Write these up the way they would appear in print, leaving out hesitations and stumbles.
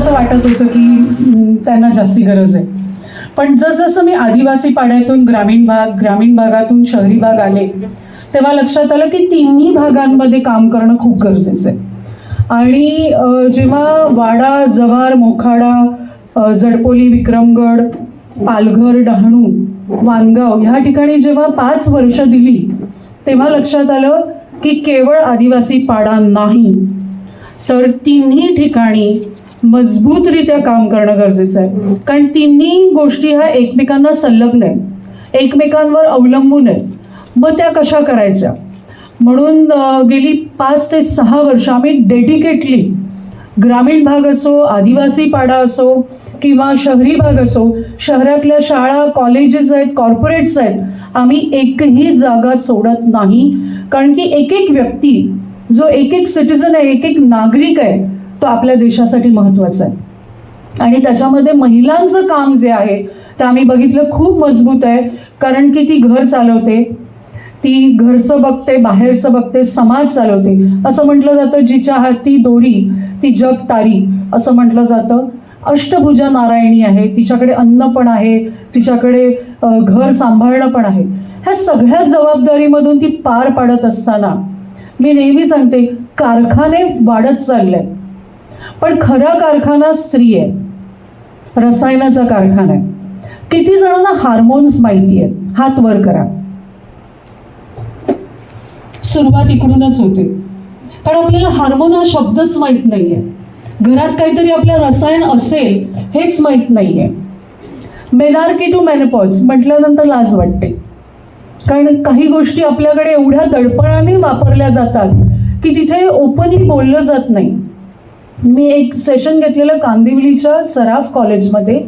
असं वाटत होतं की त्यांना जास्ती गरज आहे. पण जसजसं मी आदिवासी पाड्यातून ग्रामीण भागातून शहरी भाग आले तेव्हा लक्षात आलं की तिन्ही भागांमध्ये काम करणं खूप गरजेचं आहे. आणि जेव्हा वाडा, जव्हार, मोखाडा, जडपोली, विक्रमगड, पालघर, डहाणू, वानगाव ह्या ठिकाणी जेव्हा 5 वर्ष दिली तेव्हा लक्षात आलं की केवळ आदिवासी पाडा नाही तर तिन्ही ठिकाणी मजबूतरित्या काम करणं गरजेचं आहे. कारण तिन्ही गोष्टी ह्या एकमेकांना संलग्न आहेत, एकमेकांवर अवलंबून आहेत. मग त्या कशा करायच्या म्हणून गेली 5 ते 6 वर्ष आम्ही डेडिकेटली ग्रामीण भाग असो, आदिवासी पाडा असो किंवा शहरी भाग असो, शहरातल्या शाळा, कॉलेजेस आहेत, कॉर्पोरेट्स आहेत, आम्ही एकही जागा सोडत नाही. कारण की एक एक व्यक्ती, जो एक एक सिटिझन आहे, एक एक नागरिक आहे, तो आपल्या देशासाठी महत्त्वाचा आहे. आणि त्याच्यामध्ये महिलांचं काम जे आहे ते आम्ही बघितलं खूप मजबूत आहे. कारण की ती घर चालवते, ती घरचं बघते, बाहेरचं बघते, समाज चालवते. असं म्हटलं जातं जिच्या हाती दोरी ती जग तारी, असं म्हटलं जातं. अष्टभुजा नारायणी आहे, तिच्याकडे अन्न पण आहे, तिच्याकडे घर सांभाळणं पण आहे. ह्या सगळ्या जबाबदारीमधून ती पार पाडत असताना मी नेहमी सांगते कारखाने वाढत चालले पण खरा कारखाना स्त्री आहे, रसायनाचा कारखाना आहे. किती जणांना हार्मोन्स माहिती आहेत? हात वर करा. सुरुवात इकडूनच होते. कारण आपल्याला हार्मोन हा शब्दच माहीत नाहीये, घरात काहीतरी आपल्या रसायन असेल हेच माहीत नाहीये. मेनार्की टू मेनोपॉज म्हटल्यानंतर लाज वाटते. कारण काही गोष्टी आपल्याकडे एवढ्या दडपणाने वापरल्या जातात की तिथे ओपनली बोललं जात नाही. मी एक सेशन घेतलेलं कांदिवलीच्या सराफ कॉलेजमध्ये.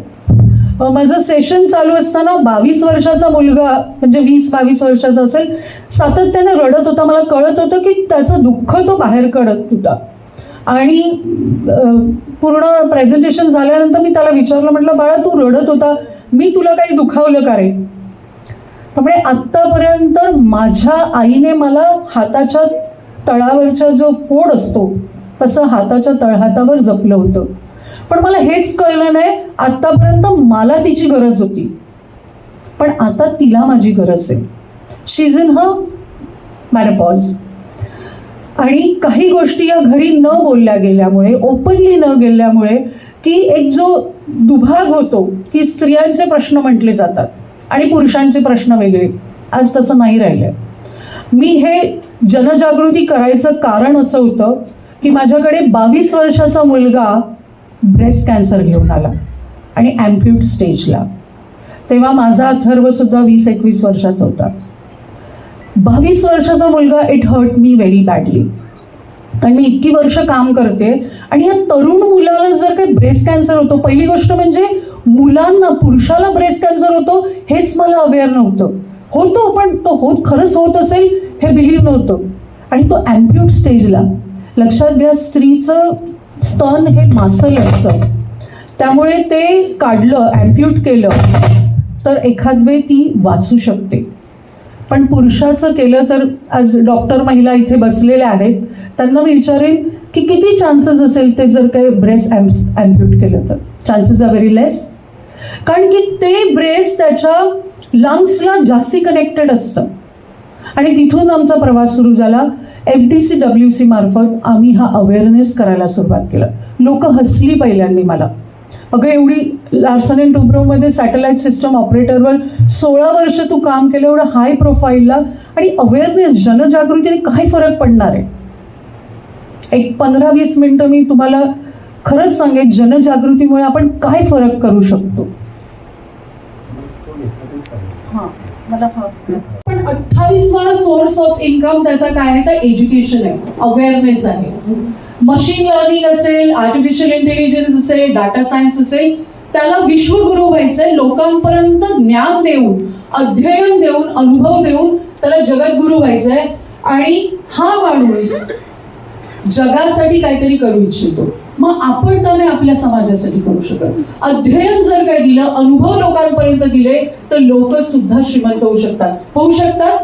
माझं सेशन चालू असताना 22 वर्षाचा मुलगा, म्हणजे 20-22 वर्षाचा असेल, सातत्याने रडत होता. मला कळत होतं की त्याचं दुःख तो बाहेर काढत होता. आणि पूर्ण प्रेझेंटेशन झाल्यानंतर मी त्याला विचारलं, म्हटलं बाळा तू रडत होता, मी तुला काही दुखावलं का रे? त्यामुळे आत्तापर्यंत माझ्या आईने मला हाताच्या तळावरचा जो फोड असतो तसं हाताच्या तळहातावर जपलं होतं. पण मला हेच कळलं नाही आत्तापर्यंत मला तिची गरज होती, पण आता तिला माझी गरज आहे. शी इज इन हर मेनोपॉज. आणि काही गोष्टी या घरी न बोलल्या गेल्यामुळे, ओपनली न गेल्यामुळे, की एक जो दुभाग होतो की स्त्रियांचे प्रश्न म्हटले जातात आणि पुरुषांचे प्रश्न वेगळे, आज तसं नाही राहिलंय. मी हे जनजागृती करायचं कारण असं होतं की माझ्याकडे 22 वर्षाचा मुलगा ब्रेस्ट कॅन्सर घेऊन आला आणि ॲम्प्यूट स्टेजला. तेव्हा माझा अथर्व सुद्धा 20-21 वर्षाचा होता. 22 वर्षाचा मुलगा, it hurt me very badly. कारण मी इतकी वर्ष काम करते आणि या तरुण मुलाला जर काही ब्रेस्ट कॅन्सर होतो, पहिली गोष्ट म्हणजे मुलांना, पुरुषाला ब्रेस्ट कॅन्सर होतो हेच मला अवेअर नव्हतं. होतो पण तो खरंच होत असेल हे बिलीव्ह नव्हतं. आणि तो ॲम्प्यूट स्टेजला. लक्षात घ्या, स्त्रीचं स्तन हे मासल असतं, त्यामुळे ते काढलं, ॲम्प्यूट केलं तर एखाद वेळ ती वाचू शकते. पण पुरुषाचं केलं तर, आज डॉक्टर महिला इथे बसलेल्या आहेत, त्यांना मी विचारेन की किती चान्सेस असेल ते जर काही ब्रेस्ट ॲम्प्यूट केलं तर? चान्सेस आर व्हेरी लेस. कारण की ते ब्रेस्ट त्याच्या लंग्सला जास्ती कनेक्टेड असतं. आणि तिथून आमचा प्रवास सुरू झाला. FDCWC मार्फत आम्ही हा अवेअरनेस करायला सुरुवात केलं. लोक हसली पहिल्यांदा मला, अगं एवढी लार्सन अँड टुब्रोमध्ये सॅटेलाईट सिस्टम ऑपरेटरवर 16 वर्ष तू काम केलं, एवढं हाय प्रोफाईलला, आणि अवेअरनेस, जनजागृतीने काय फरक पडणार आहे? एक 15-20 मिनिटं मी तुम्हाला खरंच सांगेन जनजागृतीमुळे आपण काय फरक करू शकतो. पण 28वा सोर्स ऑफ इन्कम त्याचा काय आहे तर एज्युकेशन आहे, अवेअरनेस आहे. मशीन लर्निंग असेल, आर्टिफिशियल इंटेलिजन्स असेल, डाटा सायन्स असेल, त्याला विश्वगुरू व्हायचंय. लोकांपर्यंत ज्ञान देऊन, अध्ययन देऊन, अनुभव देऊन त्याला जगद्गुरू व्हायचंय. आणि हा माणूस जगासाठी काहीतरी करू इच्छितो, मग आपण त्याने आपल्या समाजासाठी करू शकत. अध्ययन जर काही दिलं, अनुभव लोकांपर्यंत दिले तर लोक सुद्धा श्रीमंत होऊ शकतात.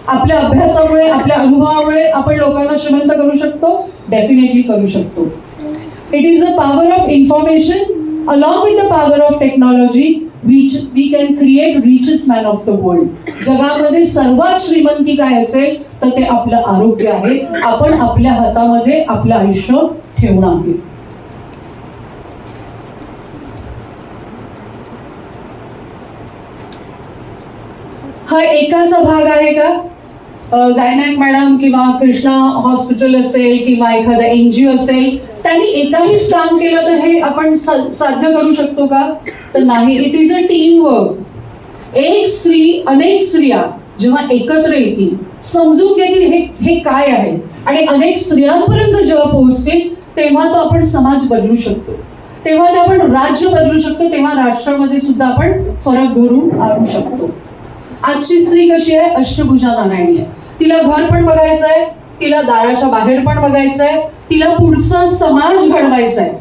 आपल्या अभ्यासामुळे, आपल्या अनुभवामुळे आपण लोकांना श्रीमंत करू शकतो, डेफिनेटली करू शकतो. It is the power of information along with the power of technology which we can create richest man of the world. जगामध्ये सर्वात श्रीमंती काय असेल तर ते आपलं आरोग्य आहे. आपण आपल्या हातामध्ये आपलं आयुष्य ठेवणं आहे. हा एकाचा भाग आहे का? गायनाक मॅडम किंवा कृष्णा हॉस्पिटल असेल किंवा एखादा NGO असेल, त्यांनी एकाहीच काम केलं तर हे आपण साध्य करू शकतो का? तर नाही. It is a team work. एक स्त्री, अनेक स्त्रिया जेव्हा एकत्र येतील, समजून घेतील हे काय आहे आणि अनेक स्त्रियांपर्यंत जेव्हा पोहोचतील, तेव्हा तो आपण समाज बदलू शकतो, तेव्हा ते आपण राज्य बदलू शकतो, तेव्हा राष्ट्रामध्ये सुद्धा आपण फरक घडवून आणू शकतो. आजची स्त्री कशी आहे? अष्टभुजा नारायणी आहे. तिला घर पण बघायचं आहे, तिला दाराच्या बाहेर पण बघायचं आहे, तिला पुढचा समाज घडवायचा आहे.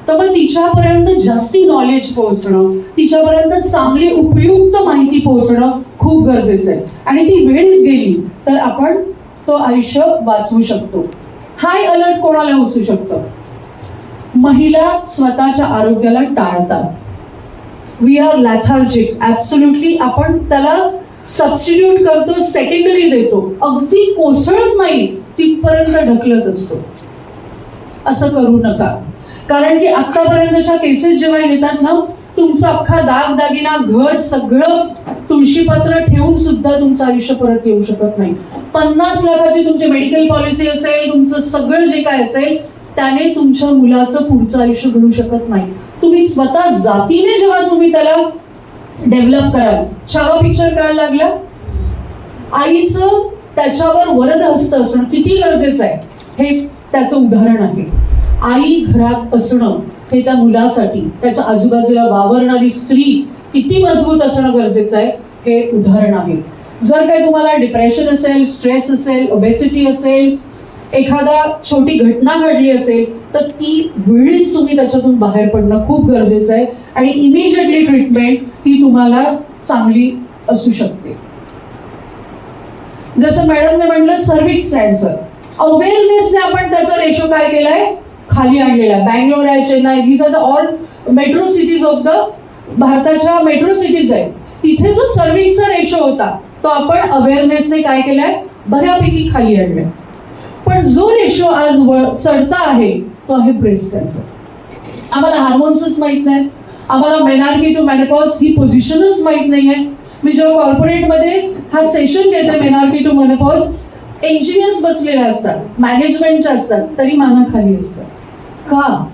तर मग तिच्यापर्यंत जास्ती नॉलेज पोहोचणं, तिच्यापर्यंत चांगली उपयुक्त माहिती पोहोचणं खूप गरजेचं आहे. आणि ती वेळच गेली तर आपण तो आयुष्य वाचवू शकतो. हाय अलर्ट कोणाला असू शकतं? महिला स्वतःच्या आरोग्याला टाळतात. We R लॅथार्जिक. ऍब्सोल्युटली आपण त्याला सबस्टिट्यूट करतो, सेकंडरी देतो, अगदी कोसळत नाही तिथपर्यंत ढकलत असतो. असं करू नका. कारण की आतापर्यंतच्या केसेस जेव्हा येतात ना, तुमचा अख्खा दागदागिना, घर सगळं तुळशीपत्र ठेवून सुद्धा तुमचं आयुष्य परत येऊ शकत नाही. 50 लाखाची तुमची मेडिकल पॉलिसी असेल, तुमचं सगळं जे काय असेल, त्याने तुमच्या मुलाचं पुढचं आयुष्य घडू शकत नाही. तुम्ही स्वतः जातीने जेव्हा तुम्ही त्याला डेव्हलप कराल. छावा पिक्चर काय लागला? आईचं त्याच्यावर वरद हस्त असणं किती गरजेचं आहे हे त्याचं उदाहरण आहे. आई घरात असणं हे त्या मुलासाठी, त्याच्या आजूबाजूला वावरणारी स्त्री किती मजबूत असणं गरजेचं आहे हे उदाहरण आहे. जर काही तुम्हाला डिप्रेशन असेल, स्ट्रेस असेल, ओबेसिटी असेल, एखादा छोटी घटना घडली असेल, तर ती वेळीच तुम्ही त्याच्यातून बाहेर पडणं खूप गरजेचं आहे. आणि इमिजिएटली ट्रीटमेंट ही तुम्हाला चांगली असू शकते. जसं मॅडमने म्हटलं, सर्व्हिक्स कॅन्सर अवेअरनेसने आपण त्याचा रेशो काय केलाय? खाली आणलेला. बँगलोर आहे, Chennai, these are the all metro cities of the भारताच्या मेट्रो सिटीज आहेत. तिथे जो सर्व्हिसचा रेशो होता तो आपण अवेअरनेसने काय केलाय? बऱ्यापैकी खाली आणलाय. पण जो रेशो आज चढता आहे तो आहे ब्रेस्ट कॅन्सर. आम्हाला हार्मोन्सच माहित नाही, आम्हाला मेनार्की टू मेनोपॉज ही पोझिशनच माहित नाहीये. मी जेव्हा कॉर्पोरेटमध्ये हा सेशन घेते मेनार्की टू मेनोपॉज, इंजिनियर्स बसलेले असतात, मॅनेजमेंटचे असतात, तरी माना खाली असतात. का?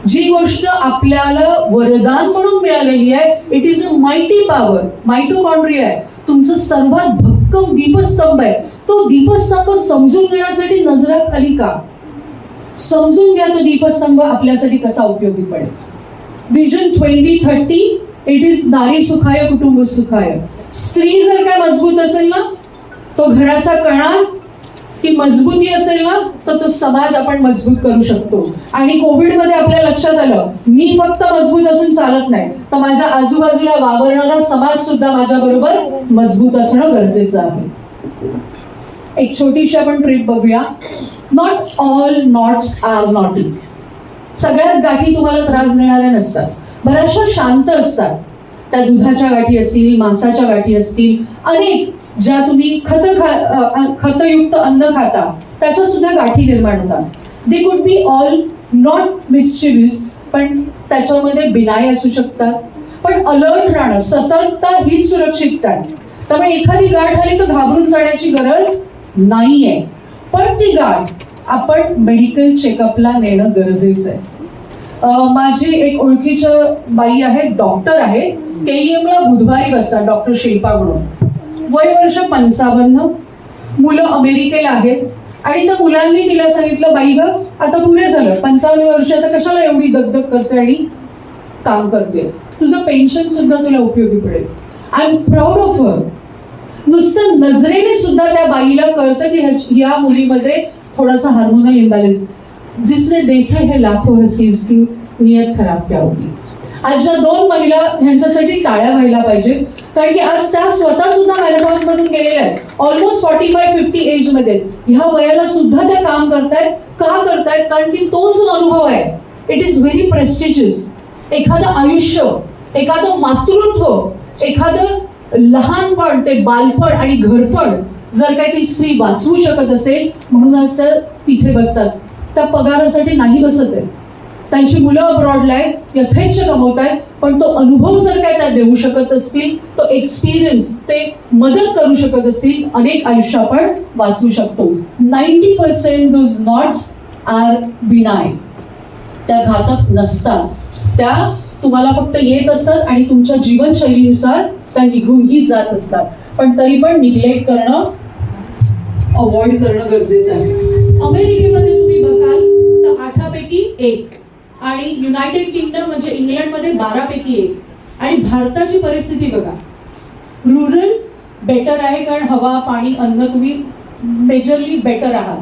जी गोष्ट आपल्याला वरदान म्हणून मिळालेली आहे, it is a mighty power. Mitochondria आहे, तुमचं सर्वात भक्कम दीपस्तंभ आहे. तो दीपस्तंभ समजून घेण्यासाठी नजरा खाली का? समजून घ्या तो दीपस्तंभ आपल्यासाठी कसा उपयोगी पडेल. विजन 2030 इट इज नारी सुखाय कुटुंब सुखाय. स्त्री जर काय मजबूत असेल ना, तो घराचा कणा, ती मजबूती असेल ना, तर तो समाज आपण मजबूत करू शकतो. आणि कोविडमध्ये आपल्या लक्षात आलं, मी फक्त मजबूत असून चालत नाही, तर माझ्या आजूबाजूला वावरणारा समाज सुद्धा माझ्या बरोबर मजबूत असणं गरजेचं आहे. एक छोटीशी आपण ट्रिप बघूया. Not all knots are naughty. सगळ्याच गाठी तुम्हाला त्रास देणाऱ्या नसतात, बऱ्याचशा शांत असतात. त्या दुधाच्या गाठी असतील, मांसाच्या गाठी असतील, अनेक ज्या तुम्ही खतयुक्त अन्न खाता त्याच्या सुद्धा गाठी निर्माण होतात. They could be all not मिस्चिव्हियस, पण त्याच्यामध्ये बिनाई असू शकतात. पण अलर्ट राहणं, सतर्कता हीच सुरक्षितता आहे. त्यामुळे एखादी गाठ आली तर घाबरून जाण्याची गरज नाहीये. पण ती गाठ आपण मेडिकल चेकअपला नेणं गरजेचं आहे. माझी एक ओळखीच्या बाई आहे, डॉक्टर आहे, KEM ला बुधवारी बसतात, डॉक्टर शिल्पा म्हणून. वय वर्ष 55, मुलं अमेरिकेला आहेत. आणि त्या मुलांनी तिला सांगितलं, बाई ग, आता पुरे झालं 55 वर्ष, आता कशाला एवढी दगदग करते आणि काम करतेस, तुझं पेन्शन सुद्धा तुला उपयोगी पडेल. I am proud of her. नुसतं नजरेने सुद्धा त्या बाईला कळतं की या मुलीमध्ये थोडासा हार्मोनल इम्बॅलन्स, जिसने देखे है लाखो हसीस की नियत खराब क्या होगी. आजच्या 2 महिला ह्यांच्यासाठी टाळ्या व्हायला पाहिजेत. कारण की आज त्या स्वतः सुद्धा मेनोपॉज मधून गेलेल्या आहेत. ऑलमोस्ट 45-50 एज मध्ये ह्या वयाला सुद्धा त्या काम करतायत. का करतायत? कारण की तो जो अनुभव आहे इट इज व्हेरी प्रेस्टिजियस. एखादं आयुष्य, एखादं मातृत्व, एखादं लहानपण, ते बालपण आणि घरपण जर काही ती स्त्री वाचवू शकत असेल, म्हणूनच तर तिथे बसतात. त्या पगारासाठी नाही बसत आहे. त्यांची मुलं अब्रॉडला आहेत, यथेच्छ कमवत आहेत, पण तो अनुभव जर काय त्या देऊ शकत असतील, तो एक्सपिरियन्स ते मदत करू शकत असतील, अनेक आयुष्य आपण वाचवू शकतो. 90% दोज नॉट्स आर बिनाय. त्या घातक नसतात, त्या तुम्हाला फक्त येत असतात आणि तुमच्या जीवनशैलीनुसार त्या निघूनही जात असतात. पण तरी पण निग्लेक्ट करणं, अवॉइड करणं गरजेचं आहे. अमेरिकेमध्ये तुम्ही बघाल तर 8पैकी 1 आणि युनायटेड किंगडम म्हणजे इंग्लंडमध्ये 12पैकी 1. आणि भारताची परिस्थिती बघा. रुरल बेटर आहे, कारण हवा, पाणी, अन्न तुम्ही मेजरली बेटर आहात.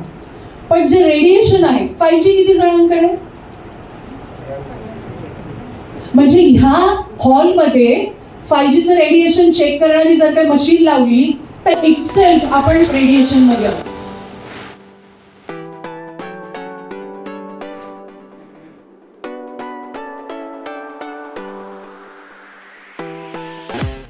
पण जे रेडिएशन आहे, 5G किती जणांकडे? म्हणजे ह्या हॉलमध्ये 5Gचं रेडिएशन चेक करणारी जर काही मशीन लावली तर इटसेल्फ आपण रेडिएशन मध्ये आहोत.